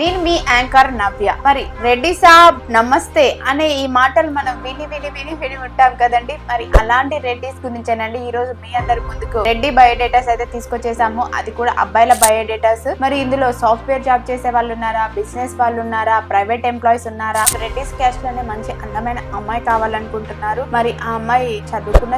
నేను మీ యాంకర్ నవ్య. మరి రెడ్డి సాబ్ నమస్తే అనే ఈ మాటలు మనం విని ఉంటాం కదండి. మరి అలాంటి రెడ్డిస్ గురించేనండి ఈ రోజు మీ అందరి ముందుకు రెడ్డి బయోడేటాస్ అయితే తీసుకొచ్చేసాము. అది కూడా అబ్బాయిల బయోడేటాస్. మరి ఇందులో సాఫ్ట్వేర్ జాబ్ చేసే వాళ్ళు ఉన్నారా, బిజినెస్ వాళ్ళు ఉన్నారా, ప్రైవేట్ ఎంప్లాయీస్ ఉన్నారా, రెడ్డిస్ క్యాస్ట్ లోనే మంచి అందమైన అమ్మాయి కావాలనుకుంటున్నారు. మరి ఆ అమ్మాయి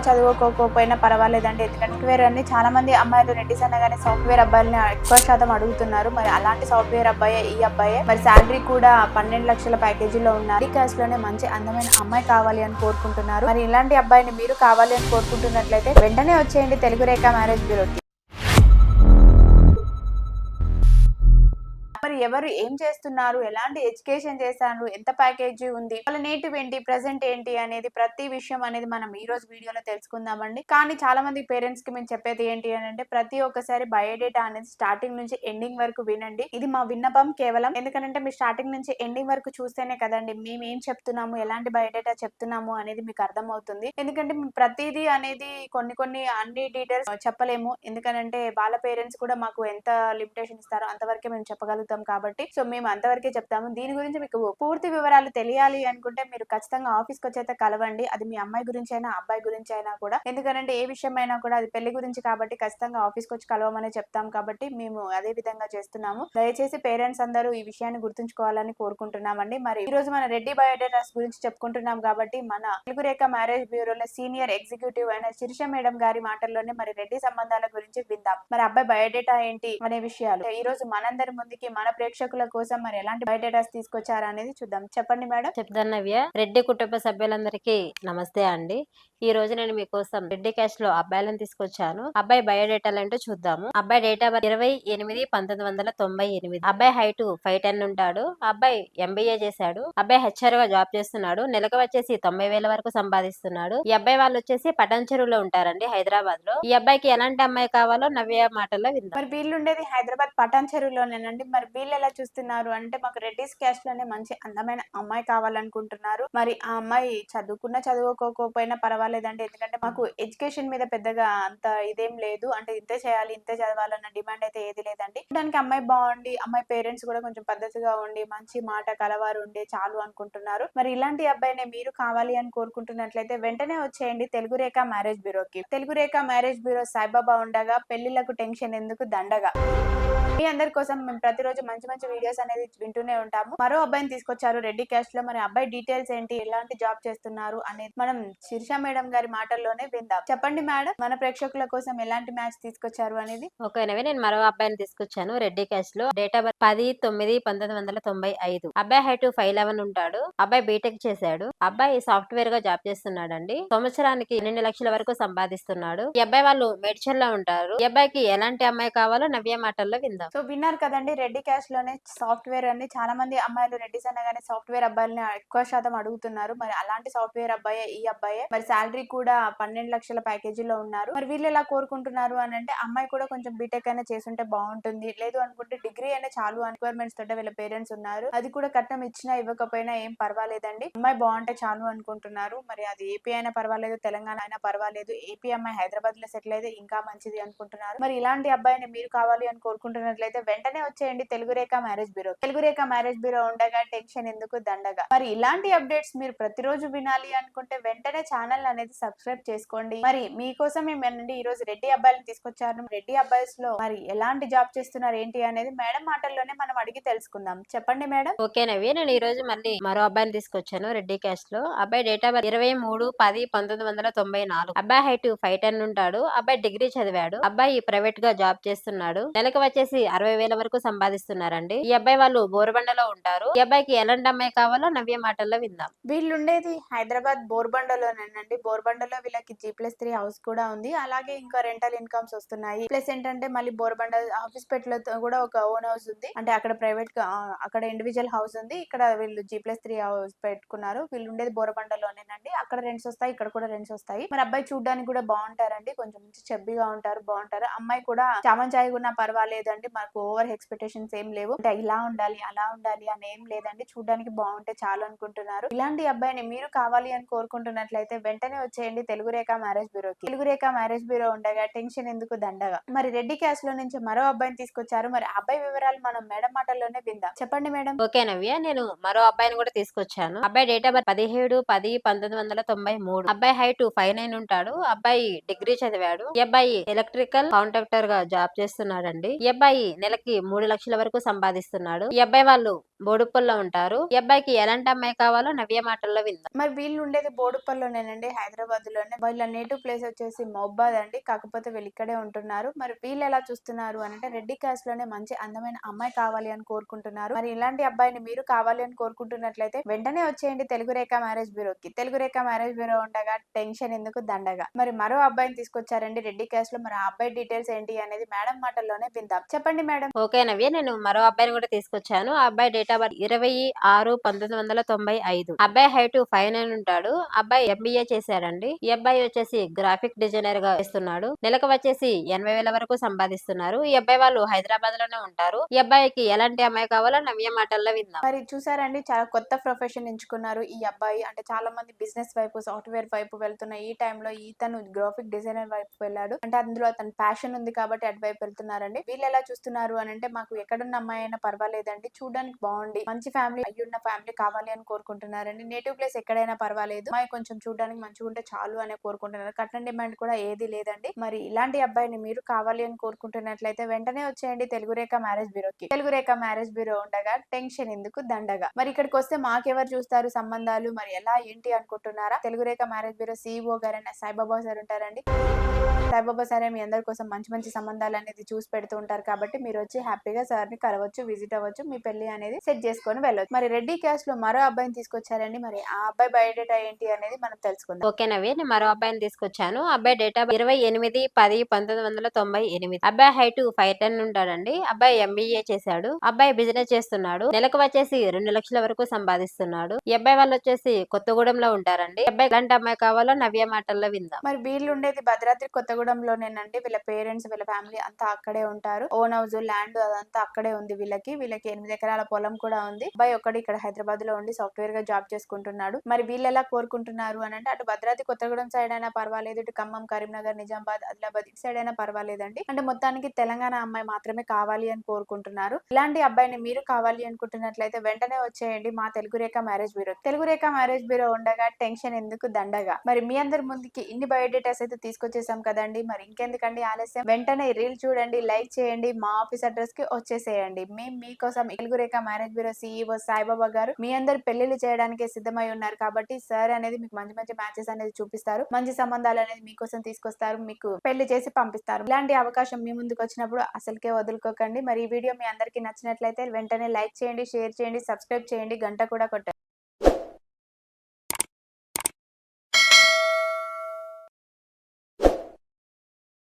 చదువుకోకపోయినా పర్వాలేదండి. ఎందుకంటే సాఫ్ట్వేర్ అని చాలా మంది అమ్మాయిలు రెడ్డిస్ అనగానే సాఫ్ట్వేర్ అబ్బాయిలని ఎక్కువ శాతం అడుగుతున్నారు. మరి అలాంటి సాఫ్ట్వేర్ అబ్బాయి ఈ అబ్బాయి. మరి శాలరీ కూడా 12 లక్షల ప్యాకేజీలో ఉన్నారు. ఈ కాస్ట్ లోనే మంచి అందమైన అమ్మాయి కావాలి అని కోరుకుంటున్నారు. మరి ఇలాంటి అబ్బాయిని మీరు కావాలి అని కోరుకుంటున్నట్లయితే వెంటనే వచ్చేయండి తెలుగు రేఖ మ్యారేజ్ బ్యూరోకి. మరి ఎవరు ఏం చేస్తున్నారు, ఎలాంటి ఎడ్యుకేషన్ చేశారు, ఎంత ప్యాకేజీ ఉంది, వాళ్ళ నేటివ్ ఏంటి, ప్రెసెంట్ ఏంటి అనేది ప్రతి విషయం అనేది మనం ఈ రోజు వీడియోలో తెలుసుకుందామండి. కానీ చాలా మంది పేరెంట్స్ కి మేము చెప్పేది ఏంటి అని అంటే ప్రతి ఒక్కసారి బయోడేటా అనేది స్టార్టింగ్ నుంచి ఎండింగ్ వరకు వినండి. ఇది మా విన్నపం కేవలం. ఎందుకంటే మీరు స్టార్టింగ్ నుంచి ఎండింగ్ వరకు చూస్తేనే కదండి మేము ఏం చెప్తున్నాము, ఎలాంటి బయోడేటా చెప్తున్నాము అనేది మీకు అర్థమవుతుంది. ఎందుకంటే ప్రతిదీ అనేది కొన్ని అన్ని డీటెయిల్స్ చెప్పలేము. ఎందుకంటే వాళ్ళ పేరెంట్స్ కూడా మాకు ఎంత లిమిటేషన్ ఇస్తారో అంతవరకే మేము చెప్పగలుగుతాం కాబట్టి సో మేము అంతవరకే చెప్తాము. దీని గురించి మీకు పూర్తి వివరాలు తెలియాలి అనుకుంటే మీరు ఖచ్చితంగా ఆఫీస్ కి వచ్చైతే కలవండి. అది మీ అమ్మాయి గురించి అయినా అబ్బాయి గురించి అయినా కూడా. ఎందుకంటే ఏ విషయం అయినా కూడా అది పెళ్లి గురించి కాబట్టి ఖచ్చితంగా ఆఫీస్ కి వచ్చి కలవమని చెప్తాం కాబట్టి మేము అదే విధంగా చేస్తున్నాము. దయచేసి పేరెంట్స్ అందరూ ఈ విషయాన్ని గుర్తుంచుకోవాలని కోరుకుంటున్నామండి. మరి ఈ రోజు మన రెడ్డి బయోడేటాస్ గురించి చెప్పుకుంటున్నాం కాబట్టి మన తెలుగు రేఖ మ్యారేజ్ బ్యూరోలో సీనియర్ ఎగ్జిక్యూటివ్ అయిన శిరీష మేడం గారి మాటల్లోనే మరి రెడ్డి సంబంధాల గురించి విందాం. మరి అబ్బాయి బయోడేటా ఏంటి అనే విషయాలు ఈ రోజు మనందరి ముందుకి మన ప్రేక్షకుల కోసం మరి ఎలాంటి బయోడేటాస్ తీసుకొచ్చారా అనేది చూద్దాం. చెప్పండి మేడం. చెప్తాను నవ్య. రెడ్డి కుటుంబ సభ్యులందరికీ నమస్తే అండి. ఈ రోజు నేను మీకోసం రెడ్డి క్యాస్ట్ లో అబ్బాయిలను తీసుకొచ్చాను. అబ్బాయి బయోడేటాలు ఏంటో చూద్దాము. అబ్బాయి డేట్ ఆఫ్ బర్త్ 28/1998. అబ్బాయి హైట్ 5'10" ఉంటాడు. అబ్బాయి ఎంబీఏ చేశాడు. అబ్బాయి హెచ్ఆర్ గా జాబ్ చేస్తున్నాడు. నెలకు వచ్చేసి 90,000 వరకు సంపాదిస్తున్నాడు. ఈ అబ్బాయి వాళ్ళు వచ్చేసి పటాన్ చెరువులో ఉంటారండి, హైదరాబాద్ లో. ఈ అబ్బాయికి ఎలాంటి అమ్మాయి కావాలో నవ్య మాటల్లో విందాం. మరి వీళ్ళు ఉండేది హైదరాబాద్ పటాన్ చెరువులోనేనండి. మరి వీళ్ళు ఎలా చూస్తున్నారు అంటే మాకు రెడ్డిస్ క్యాస్ట్ లోనే మంచి అందమైన అమ్మాయి కావాలనుకుంటున్నారు. మరి ఆ అమ్మాయి చదువుకోకపోయినా పర్వాలేదండి. ఎందుకంటే మాకు ఎడ్యుకేషన్ మీద పెద్దగా అంత ఇదేం లేదు. అంటే ఇంతే చేయాలి, ఇంతే చదవాలన్న డిమాండ్ అయితే ఏది లేదండి. దానికి అమ్మాయి బాగుండి, అమ్మాయి పేరెంట్స్ కూడా కొంచెం పద్ధతిగా ఉండి, మంచి మాట కలవారు ఉండి చాలు అనుకుంటున్నారు. మరి ఇలాంటి అబ్బాయిని మీరు కావాలి అని కోరుకుంటున్నట్లయితే వెంటనే వచ్చేయండి తెలుగు రేఖ మ్యారేజ్ బ్యూరోకి. తెలుగు రేఖ మ్యారేజ్ బ్యూరో సాయిబాబా ఉండగా పెళ్లిళ్లకు టెన్షన్ ఎందుకు దండగా. మీ అందరి కోసం మేము ప్రతిరోజు మంచి వీడియోస్ అనేది వింటూనే ఉంటాము. మరో అబ్బాయిని తీసుకొచ్చారు రెడ్డి క్యాస్ట్ లో. మరి అబ్బాయి డీటెయిల్స్ ఏంటి, ఎలాంటి జాబ్ చేస్తున్నారు అనేది మనం శిరీష మేడం గారి మాటల్లోనే విందాం. చెప్పండి మేడం, మన ప్రేక్షకుల కోసం ఎలాంటి మ్యాచ్ తీసుకొచ్చారు అనేది. ఓకేనవి, నేను మరో అబ్బాయిని తీసుకొచ్చాను రెడ్డి క్యాస్ట్ లో. Date of birth 10/9/1995. అబ్బాయి హైట్ 5'11" ఉంటాడు. అబ్బాయి బీటెక్ చేశాడు. అబ్బాయి సాఫ్ట్వేర్ గా జాబ్ చేస్తున్నాడండి. సంవత్సరానికి 12 లక్షల వరకు సంపాదిస్తున్నాడు. ఈ అబ్బాయి వాళ్ళు మేడ్చల్ లో ఉంటారు. ఈ అబ్బాయికి ఎలాంటి అమ్మాయి కావాలో నవ్య మాటల్లో విందాం. సో విన్నారు కదండి, రెడ్డి క్యాస్ట్ లోనే సాఫ్ట్వేర్ అని చాలా మంది అమ్మాయిలు రెడ్డిస్ అనగానే సాఫ్ట్వేర్ అబ్బాయిలని ఎక్కువ శాతం అడుగుతున్నారు. మరి అలాంటి సాఫ్ట్వేర్ అబ్బాయి ఈ అబ్బాయి. మరి శాలరీ కూడా 12 లక్షల ప్యాకేజీలో ఉన్నారు. మరి వీళ్ళు ఎలా కోరుకుంటున్నారు అని అంటే అమ్మాయి కూడా కొంచెం బీటెక్ అయినా చేస్తుంటే బాగుంటుంది, లేదు అనుకుంటే డిగ్రీ అయినా చాలు రిక్వైర్మెంట్స్ తోటే వీళ్ళ పేరెంట్స్ ఉన్నారు. అది కూడా కట్నం ఇచ్చినా ఇవ్వకపోయినా ఏం పర్వాలేదండి, అమ్మాయి బాగుంటే చాలు అనుకుంటున్నారు. మరి అది ఏపీ అయినా పర్వాలేదు, తెలంగాణ అయినా పర్వాలేదు, ఏపీ అమ్మాయి హైదరాబాద్ లో సెటిల్ అయితే ఇంకా మంచిది అనుకుంటున్నారు. మరి ఇలాంటి అబ్బాయిని మీరు కావాలి అని కోరుకుంటున్నారు వెంటనే వచ్చేయండి తెలుగు రేఖ మ్యారేజ్ బ్యూరో. తెలుగు రేఖ మ్యారేజ్ బ్యూరో ఉండగా టెన్షన్ ఎందుకు దండగా. మరి ఇలాంటి అప్డేట్స్ మీరు ప్రతిరోజు వినాలి అనుకుంటే వెంటనే ఛానల్ అనేది సబ్స్క్రైబ్ చేసుకోండి. మరి మీకోసం ఏమేనండి ఈ రోజు రెడ్డి అబ్బాయిలను తీసుకొచ్చారు. రెడ్డి అబ్బాయిస్ లో మరి ఎలాంటి జాబ్ చేస్తున్నారు ఏంటి అనేది మేడం మాటల్లోనే మనం అడిగి తెలుసుకుందాం. చెప్పండి మేడం. ఓకేనవి, నేను ఈ రోజు మళ్ళీ మరో అబ్బాయిని తీసుకొచ్చాను రెడ్డి క్యాస్ట్ లో. అబ్బాయి డేట్ ఆఫ్ బర్త్ 23/10/1994. అబ్బాయి హైట్ 5'10" ఉంటాడు. అబ్బాయి డిగ్రీ చదివాడు. అబ్బాయి ప్రైవేట్ గా జాబ్ చేస్తున్నాడు. నెలకు వచ్చేసి 60,000 వరకు సంపాదిస్తున్నారండి. ఈ అబ్బాయి వాళ్ళు బోరబండలో ఉంటారు. ఈ అబ్బాయికి ఎలాంటి అమ్మాయి కావాలో నవ్య మాటల్లో విందాం. వీళ్ళు ఉండేది హైదరాబాద్ బోర్బండలోనేనండి. బోర్బండలో వీళ్ళకి G+3 హౌస్ కూడా ఉంది. అలాగే ఇంకా రెంటల్ ఇన్కమ్స్ వస్తున్నాయి. ప్లస్ ఏంటంటే మళ్ళీ బోర్బండ ఆఫీస్ పెట్లతో కూడా ఒక ఓన్ హౌస్ ఉంది. అంటే అక్కడ ప్రైవేట్ గా అక్కడ ఇండివిజువల్ హౌస్ ఉంది. ఇక్కడ వీళ్ళు G+3 హౌస్ పెట్టుకున్నారు. వీళ్ళు ఉండేది బోరబండలోనేనండి. అక్కడ రెంట్స్ వస్తాయి, ఇక్కడ కూడా రెంట్స్ వస్తాయి. మరి అబ్బాయి చూడడానికి కూడా బాగుంటారండి, కొంచెం చెబ్బిగా ఉంటారు, బాగుంటారు. అమ్మాయి కూడా చామంచాయిగా ఉన్నా పర్వాలేదండి, మాకు ఓవర్ ఎక్స్పెక్టేషన్స్ ఏం లేవు, అంటే ఇలా ఉండాలి అలా ఉండాలి అని ఏం లేదండి, చూడడానికి బాగుంటే చాలు అనుకుంటున్నారు. ఇలాంటి అబ్బాయిని మీరు కావాలి అని కోరుకుంటున్నట్లయితే వెంటనే వచ్చేయండి తెలుగు రేఖ మ్యారేజ్ బ్యూరోకి. తెలుగు రేఖ మ్యారేజ్ బ్యూరో ఉండగా టెన్షన్ ఎందుకు దండగా. మరి రెడ్డి క్యాస్ట్ లో నుంచి మరో అబ్బాయిని తీసుకొచ్చారు. మరి ఆ అబ్బాయి వివరాలు మనం మేడం మాటల్లోనే విందాం. చెప్పండి మేడం. ఓకే నవ్య, నేను మరో అబ్బాయిని కూడా తీసుకొచ్చాను. అబ్బాయి డేట్ ఆఫ్ బర్త్ 17/10/1993. అబ్బాయి హైట్ 5'9" ఉంటాడు. అబ్బాయి డిగ్రీ చదివాడు. ఈ అబ్బాయి ఎలక్ట్రికల్ కాంట్రాక్టర్ గా జాబ్ చేస్తున్నాడండి. ఈ అబ్బాయి నెలకి 3 లక్షల వరకు సంపాదిస్తున్నాడు. ఈ అబ్బాయి వాళ్ళు బోడుప్పల్లో ఉంటారు. ఈ అబ్బాయికి ఎలాంటి అమ్మాయి కావాలో నవ్య మాటల్లో విందాం. మరి వీళ్ళు ఉండేది బోడుప్పల్లోనేనండి, హైదరాబాద్ లోనే. వీళ్ళ నేటివ్ ప్లేస్ వచ్చేసి మహబాద్ అండి, కాకపోతే వీళ్ళు ఇక్కడే ఉంటున్నారు. మరి వీళ్ళు ఎలా చూస్తున్నారు అని అంటే రెడ్డి కాస్ట్ లోనే మంచి అందమైన అమ్మాయి కావాలి అని కోరుకుంటున్నారు. మరి ఇలాంటి అబ్బాయిని మీరు కావాలి అని కోరుకుంటున్నట్లయితే వెంటనే వచ్చేయండి తెలుగు రేఖ మ్యారేజ్ బ్యూరోకి. తెలుగు రేఖ మ్యారేజ్ బ్యూరో ఉండగా టెన్షన్ ఎందుకు దండగా. మరి మరో అబ్బాయిని తీసుకొచ్చారండి రెడ్డి కాస్ట్ లో. మరి ఆ అబ్బాయి డీటెయిల్స్ ఏంటి అనేది మేడం మాటల్లోనే విందాం. చెప్పండి మేడం. ఓకే నవ్య, నేను మరో అబ్బాయిని కూడా తీసుకొచ్చాను. ఆ అబ్బాయి డేట్ ఆఫ్ బర్త్ 26/1995. అబ్బాయి హైట్ 5'9" ఉంటాడు. అబ్బాయి MBA చేశాడండి. ఈ అబ్బాయి వచ్చేసి గ్రాఫిక్ డిజైనర్ గా చేస్తున్నాడు. నెలకు వచ్చేసి 80,000 వరకు సంపాదిస్తున్నారు. ఈ అబ్బాయి వాళ్ళు హైదరాబాద్ లోనే ఉంటారు. ఈ అబ్బాయికి ఎలాంటి అమ్మాయి కావాలో నవ్య మాటల్లో విందాం. మరి చూసారండి, చాలా కొత్త ప్రొఫెషన్ ఎంచుకున్నారు ఈ అబ్బాయి. అంటే చాలా మంది బిజినెస్ వైపు, సాఫ్ట్వేర్ వైపు వెళ్తున్న ఈ టైంలో ఇతను గ్రాఫిక్ డిజైనర్ వైపు వెళ్ళాడు. అంటే అందులో అతని ప్యాషన్ ఉంది కాబట్టి అటువైపు వెళ్తున్నారండి. వీళ్ళు ఎలా చూస్తున్నారు అని అంటే మాకు ఎక్కడున్న అమ్మాయి అయినా పర్వాలేదండి, చూడడానికి బాగుండి మంచి ఫ్యామిలీ అయ్యున్న ఫ్యామిలీ కావాలి అని కోరుకుంటున్నారండి. నేటివ్ ప్లేస్ ఎక్కడైనా పర్వాలేదు, అమ్మాయి కొంచెం చూడడానికి మంచిగా ఉంటే చాలు అనే కోరుకుంటున్నారు. కట్నం డిమాండ్ కూడా ఏది లేదండి. మరి ఇలాంటి అబ్బాయిని మీరు కావాలి అని కోరుకుంటున్నట్లయితే వెంటనే వచ్చేయండి తెలుగు రేఖ మ్యారేజ్ బ్యూరోకి. తెలుగు రేఖ మ్యారేజ్ బ్యూరో ఉండగా టెన్షన్ ఎందుకు దండగా. మరి ఇక్కడికి వస్తే మాకెవరు చూస్తారు సంబంధాలు, మరి ఎలా ఏంటి అనుకుంటున్నారా? తెలుగు రేఖ మ్యారేజ్ బ్యూరో CEO గారైన సాయిబాబా సార్ ఉంటారండి. సాయిబాబా సారే మీ అందరి కోసం మంచి మంచి సంబంధాలు అనేది చూసి పెడుతూ ఉంటారు. కాబట్టి మీరు వచ్చి హ్యాపీగా సార్ ని కలవచ్చు, విజిట్ అవ్వచ్చు, మీ పెళ్లి అనేది సెట్ చేసుకొని వెళ్ళొచ్చు. మరి రెడ్డి క్యాస్ట్ లో మరో అబ్బాయిని తీసుకొచ్చారండి. మరి ఆ అబ్బాయి బయోడేటా ఏంటి అనేది మనం తెలుసుకుందాం. ఓకే నవ్య, నేను మరో అబ్బాయిని తీసుకొచ్చాను. అబ్బాయి డేట్ ఆఫ్ 28/10/1998. అబ్బాయి హైట్ 5'10" ఉంటాడండి. అబ్బాయి MBA చేశాడు. అబ్బాయి బిజినెస్ చేస్తున్నాడు. నెలకు వచ్చేసి 2 లక్షల వరకు సంపాదిస్తున్నాడు. ఈ అబ్బాయి వాళ్ళు వచ్చేసి కొత్తగూడెంలో ఉంటారండి. ఈ అబ్బాయి ఎలాంటి అమ్మాయి కావాలో నవ్య మాటల్లో విందాం. మరి వీళ్ళు ఉండేది భద్రాద్రి కొత్తగూడెంలోనేనండి. వీళ్ళ పేరెంట్స్, వీళ్ళ ఫ్యామిలీ అంతా అక్కడే ఉంటారు. ఓన్ హౌస్, ల్యాండ్ అదంతా అక్కడే ఉంది వీళ్ళకి. 8 ఎకరాల పొలం కూడా ఉంది. అబ్బాయి ఒక్కడు ఇక్కడ హైదరాబాద్ లో ఉండి సాఫ్ట్వేర్ గా జాబ్ చేసుకుంటున్నాడు. మరి వీళ్ళు ఎలా కోరుకుంటున్నారు అని అంటే అటు భద్రాద్రి కొత్తగూడెం సైడ్ అయినా పర్వాలేదు, ఇటు ఖమ్మం, కరీంనగర్, నిజామాబాద్, ఆదిలాబాద్ ఇటు సైడ్ అయినా పర్వాలేదండి. అంటే మొత్తానికి తెలంగాణ అమ్మాయి మాత్రమే కావాలి అని కోరుకుంటున్నారు. ఇలాంటి అబ్బాయిని మీరు కావాలి అనుకుంటున్నట్లయితే వెంటనే వచ్చేయండి మా తెలుగు రేఖ మ్యారేజ్ బ్యూరో. తెలుగు రేఖ మ్యారేజ్ బ్యూరో ఉండగా టెన్షన్ ఎందుకు దండగా. మరి మీ అందరి ముందుకి ఇన్ని బయోడేటాస్ అయితే తీసుకొచ్చేసాం కదండి. మరి ఇంకెందుకండి ఆలస్యం, వెంటనే రీల్ చూడండి, లైక్ చేయండి, మా ఆఫీస్ అడ్రస్ కి వచ్చేసేయండి. మేము మీకోసం తెలుగు రేఖ మ్యారేజ్ బ్యూరో CEO సాయిబాబా గారు మీ అందరి పెళ్లిళ్ళు చేయడానికి సిద్ధమై ఉన్నారు. కాబట్టి సార్ అనేది మీకు మంచి మంచి మ్యాచెస్ అనేది చూపిస్తారు, మంచి సంబంధాలు అనేది మీకోసం తీసుకొస్తారు, మీకు పెళ్లి చేసి పంపిస్తారు. ఇలాంటి అవకాశం మీ ముందుకు వచ్చినప్పుడు అసలుకే వదులుకోకండి. మరి ఈ వీడియో మీ అందరికి నచ్చినట్లయితే వెంటనే లైక్ చేయండి, షేర్ చేయండి, సబ్స్క్రైబ్ చేయండి, గంట కూడా కొట్టండి.